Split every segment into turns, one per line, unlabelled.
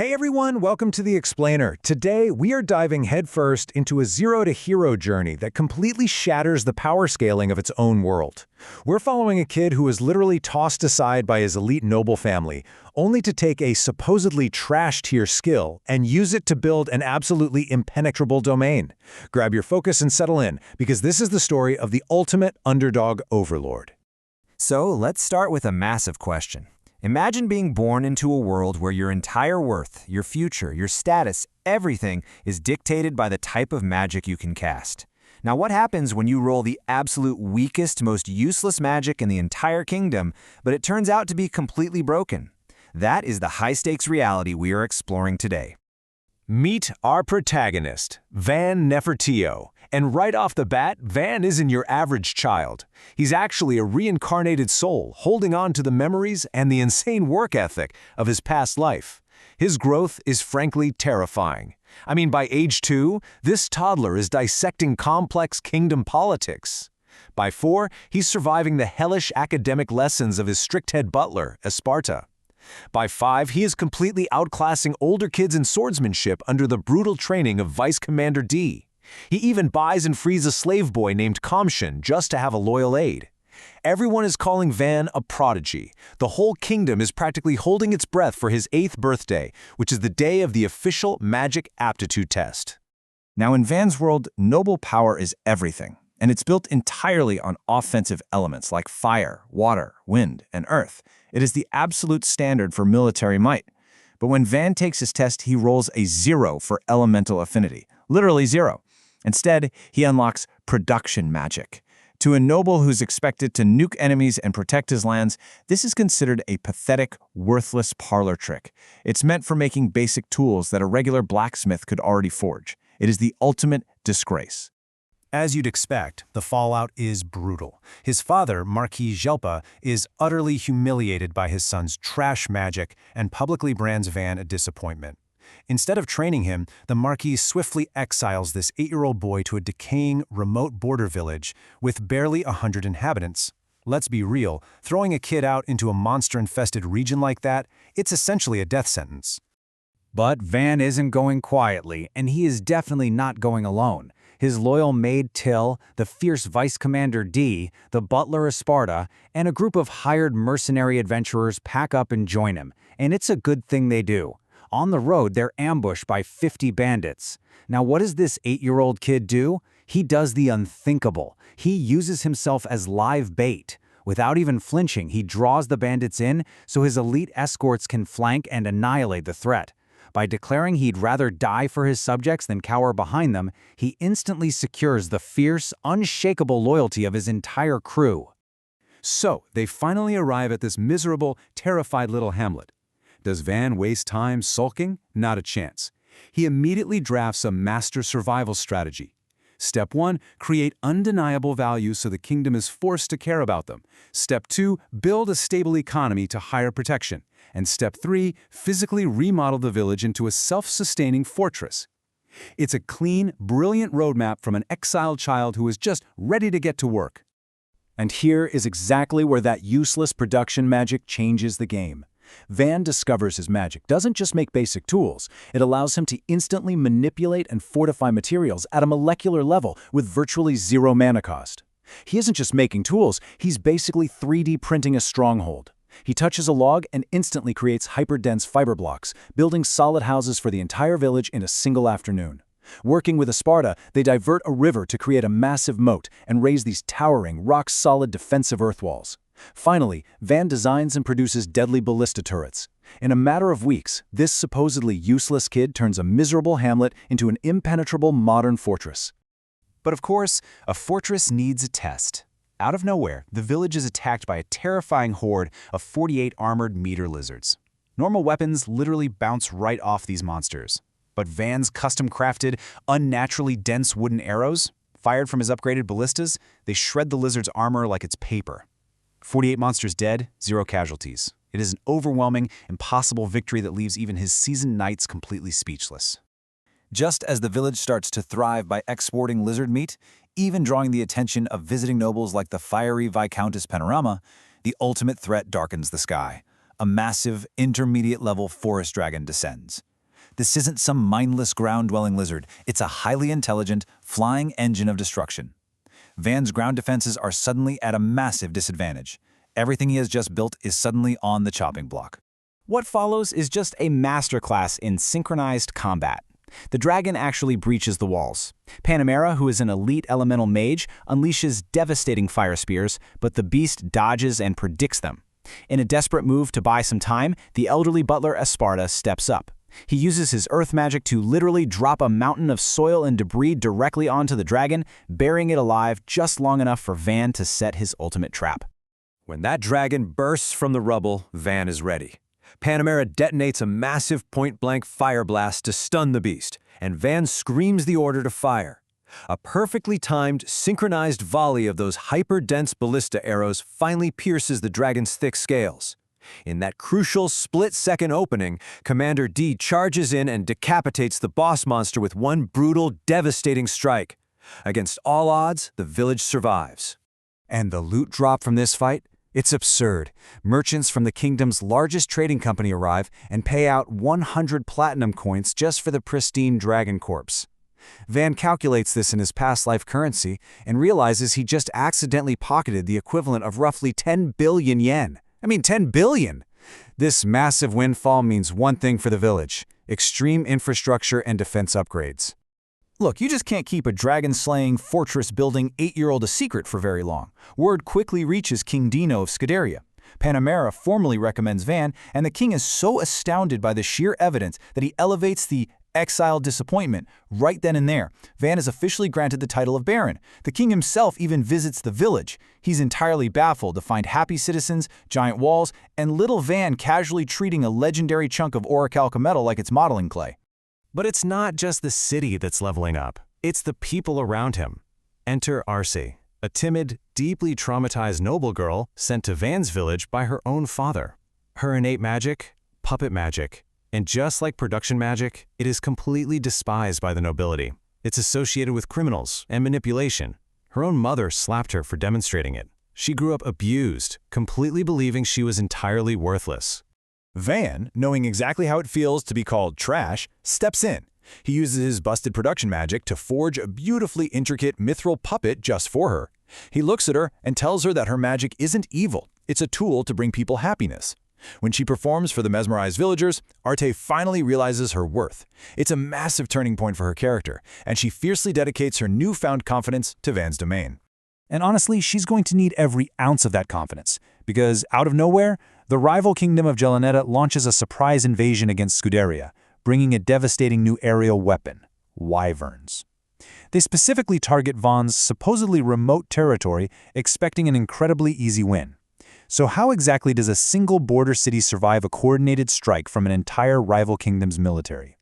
Hey everyone, welcome to The Explainer. Today, we are diving headfirst into a zero-to-hero journey that completely shatters the power scaling of its own world. We're following a kid who is literally tossed aside by his elite noble family, only to take a supposedly trash-tier skill and use it to build an absolutely impenetrable domain. Grab your focus and settle in, because this is the story of the ultimate underdog overlord.
So let's start with a massive question. Imagine being born into a world where your entire worth, your future, your status, everything is dictated by the type of magic you can cast. Now, what happens when you roll the absolute weakest, most useless magic in the entire kingdom, but it turns out to be completely broken? That is the high-stakes reality we are exploring today.
Meet our protagonist, Van Nefertio. And right off the bat, Van isn't your average child. He's actually a reincarnated soul, holding on to the memories and the insane work ethic of his past life. His growth is frankly terrifying. I mean, by age 2, this toddler is dissecting complex kingdom politics. By 4, he's surviving the hellish academic lessons of his strict head butler, Esparta. By 5, he is completely outclassing older kids in swordsmanship under the brutal training of Vice Commander D. He even buys and frees a slave boy named Kamshin just to have a loyal aide. Everyone is calling Van a prodigy. The whole kingdom is practically holding its breath for his 8th birthday, which is the day of the official magic aptitude test.
Now, in Van's world, noble power is everything, and it's built entirely on offensive elements like fire, water, wind, and earth. It is the absolute standard for military might. But when Van takes his test, he rolls a 0 for elemental affinity, literally 0. Instead, he unlocks production magic. To a noble who's expected to nuke enemies and protect his lands, this is considered a pathetic, worthless parlor trick. It's meant for making basic tools that a regular blacksmith could already forge. It is the ultimate disgrace.
As you'd expect, the fallout is brutal. His father, Marquis Gelpa, is utterly humiliated by his son's trash magic and publicly brands Van a disappointment. Instead of training him, the Marquis swiftly exiles this 8-year-old boy to a decaying, remote border village with barely 100 inhabitants. Let's be real, throwing a kid out into a monster-infested region like that, it's essentially a death sentence.
But Van isn't going quietly, and he is definitely not going alone. His loyal maid Till, the fierce Vice Commander D, the butler Esparta, and a group of hired mercenary adventurers pack up and join him, and it's a good thing they do. On the road, they're ambushed by 50 bandits. Now, what does this 8-year-old kid do? He does the unthinkable. He uses himself as live bait. Without even flinching, he draws the bandits in so his elite escorts can flank and annihilate the threat. By declaring he'd rather die for his subjects than cower behind them, he instantly secures the fierce, unshakable loyalty of his entire crew.
So, they finally arrive at this miserable, terrified little hamlet. Does Van waste time sulking? Not a chance. He immediately drafts a master survival strategy. Step 1, create undeniable value so the kingdom is forced to care about them. Step 2, build a stable economy to hire protection. And Step 3, physically remodel the village into a self-sustaining fortress. It's a clean, brilliant roadmap from an exiled child who is just ready to get to work. And here is exactly where that useless production magic changes the game. Van discovers his magic doesn't just make basic tools, it allows him to instantly manipulate and fortify materials at a molecular level with virtually 0 mana cost. He isn't just making tools, he's basically 3D printing a stronghold. He touches a log and instantly creates hyper-dense fiber blocks, building solid houses for the entire village in a single afternoon. Working with Esparta, they divert a river to create a massive moat and raise these towering, rock-solid defensive earth walls. Finally, Van designs and produces deadly ballista turrets. In a matter of weeks, this supposedly useless kid turns a miserable hamlet into an impenetrable modern fortress.
But of course, a fortress needs a test. Out of nowhere, the village is attacked by a terrifying horde of 48 armored meteor lizards. Normal weapons literally bounce right off these monsters. But Van's custom-crafted, unnaturally dense wooden arrows, fired from his upgraded ballistas, they shred the lizard's armor like it's paper. 48 monsters dead, 0 casualties. It is an overwhelming, impossible victory that leaves even his seasoned knights completely speechless.
Just as the village starts to thrive by exporting lizard meat, even drawing the attention of visiting nobles like the fiery Viscountess Panorama, the ultimate threat darkens the sky. A massive, intermediate-level forest dragon descends.
This isn't some mindless ground-dwelling lizard. It's a highly intelligent, flying engine of destruction. Van's ground defenses are suddenly at a massive disadvantage. Everything he has just built is suddenly on the chopping block.
What follows is just a masterclass in synchronized combat. The dragon actually breaches the walls. Panamera, who is an elite elemental mage, unleashes devastating fire spears, but the beast dodges and predicts them. In a desperate move to buy some time, the elderly butler Esparta steps up. He uses his earth magic to literally drop a mountain of soil and debris directly onto the dragon, burying it alive just long enough for Van to set his ultimate trap.
When that dragon bursts from the rubble, Van is ready. Panamera detonates a massive point-blank fire blast to stun the beast, and Van screams the order to fire. A perfectly timed, synchronized volley of those hyper-dense ballista arrows finally pierces the dragon's thick scales. In that crucial split-second opening, Commander D charges in and decapitates the boss monster with one brutal, devastating strike. Against all odds, the village survives. And the loot drop from this fight? It's absurd. Merchants from the kingdom's largest trading company arrive and pay out 100 platinum coins just for the pristine dragon corpse. Van calculates this in his past life currency and realizes he just accidentally pocketed the equivalent of roughly 10 billion yen. 10 billion! This massive windfall means one thing for the village: extreme infrastructure and defense upgrades.
Look, you just can't keep a dragon-slaying, fortress-building 8-year-old a secret for very long. Word quickly reaches King Dino of Scuderia. Panamera formally recommends Van, and the king is so astounded by the sheer evidence that he elevates the exiled disappointment right then and there. Van is officially granted the title of Baron. The king himself even visits the village. He's entirely baffled to find happy citizens, giant walls, and little Van casually treating a legendary chunk of orichalca metal like it's modeling clay.
But it's not just the city that's leveling up. It's the people around him. Enter Arcee, a timid, deeply traumatized noble girl sent to Van's village by her own father. Her innate magic, puppet magic, and just like production magic, it is completely despised by the nobility. It's associated with criminals and manipulation. Her own mother slapped her for demonstrating it. She grew up abused, completely believing she was entirely worthless.
Van, knowing exactly how it feels to be called trash, steps in. He uses his busted production magic to forge a beautifully intricate mithril puppet just for her. He looks at her and tells her that her magic isn't evil. It's a tool to bring people happiness. When she performs for the mesmerized villagers, Arcee finally realizes her worth. It's a massive turning point for her character, and she fiercely dedicates her newfound confidence to Van's domain.
And honestly, she's going to need every ounce of that confidence, because out of nowhere, the rival kingdom of Gelanetta launches a surprise invasion against Scuderia, bringing a devastating new aerial weapon: wyverns. They specifically target Van's supposedly remote territory, expecting an incredibly easy win. So how exactly does a single border city survive a coordinated strike from an entire rival kingdom's military?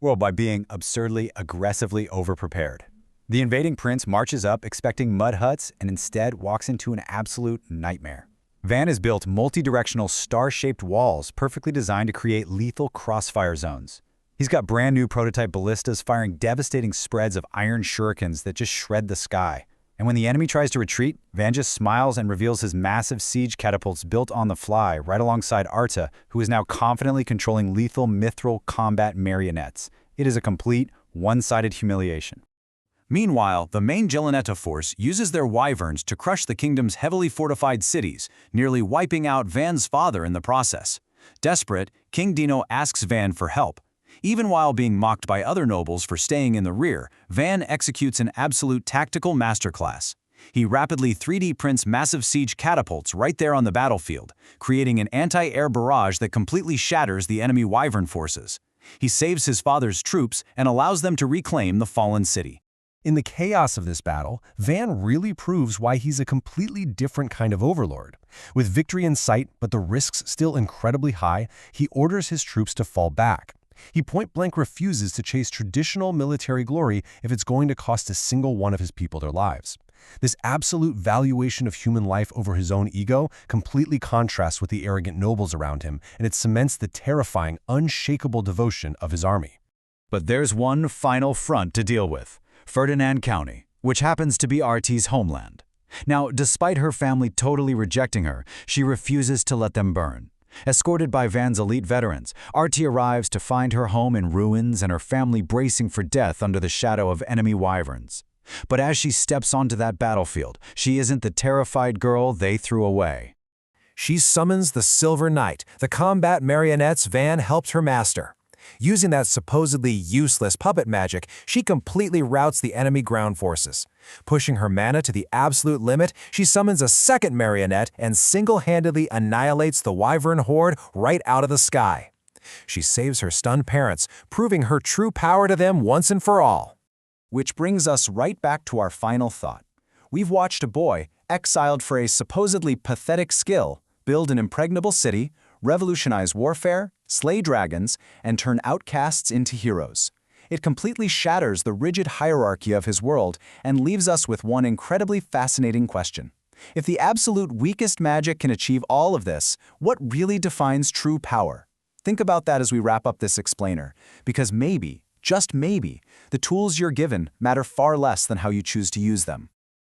Well, by being absurdly, aggressively overprepared. The invading prince marches up expecting mud huts and instead walks into an absolute nightmare. Van has built multi-directional star-shaped walls perfectly designed to create lethal crossfire zones. He's got brand new prototype ballistas firing devastating spreads of iron shurikens that just shred the sky. And when the enemy tries to retreat, Van just smiles and reveals his massive siege catapults built on the fly right alongside Arta, who is now confidently controlling lethal mithril combat marionettes. It is a complete, one-sided humiliation.
Meanwhile, the main Gelanetta force uses their wyverns to crush the kingdom's heavily fortified cities, nearly wiping out Van's father in the process. Desperate, King Dino asks Van for help. Even while being mocked by other nobles for staying in the rear, Van executes an absolute tactical masterclass. He rapidly 3D prints massive siege catapults right there on the battlefield, creating an anti-air barrage that completely shatters the enemy wyvern forces. He saves his father's troops and allows them to reclaim the fallen city.
In the chaos of this battle, Van really proves why he's a completely different kind of overlord. With victory in sight, but the risks still incredibly high, he orders his troops to fall back. He point-blank refuses to chase traditional military glory if it's going to cost a single one of his people their lives. This absolute valuation of human life over his own ego completely contrasts with the arrogant nobles around him, and it cements the terrifying, unshakable devotion of his army.
But there's one final front to deal with: Ferdinand County, which happens to be Artee's homeland. Now, despite her family totally rejecting her, she refuses to let them burn.
Escorted by Van's elite veterans, Artie arrives to find her home in ruins and her family bracing for death under the shadow of enemy wyverns. But as she steps onto that battlefield, she isn't the terrified girl they threw away.
She summons the Silver Knight, the combat marionettes Van helped her master. Using that supposedly useless puppet magic, she completely routs the enemy ground forces. Pushing her mana to the absolute limit, she summons a second marionette and single-handedly annihilates the wyvern horde right out of the sky. She saves her stunned parents, proving her true power to them once and for all.
Which brings us right back to our final thought. We've watched a boy, exiled for a supposedly pathetic skill, build an impregnable city, revolutionize warfare, slay dragons, and turn outcasts into heroes. It completely shatters the rigid hierarchy of his world and leaves us with one incredibly fascinating question. If the absolute weakest magic can achieve all of this, what really defines true power? Think about that as we wrap up this explainer, because maybe, just maybe, the tools you're given matter far less than how you choose to use them.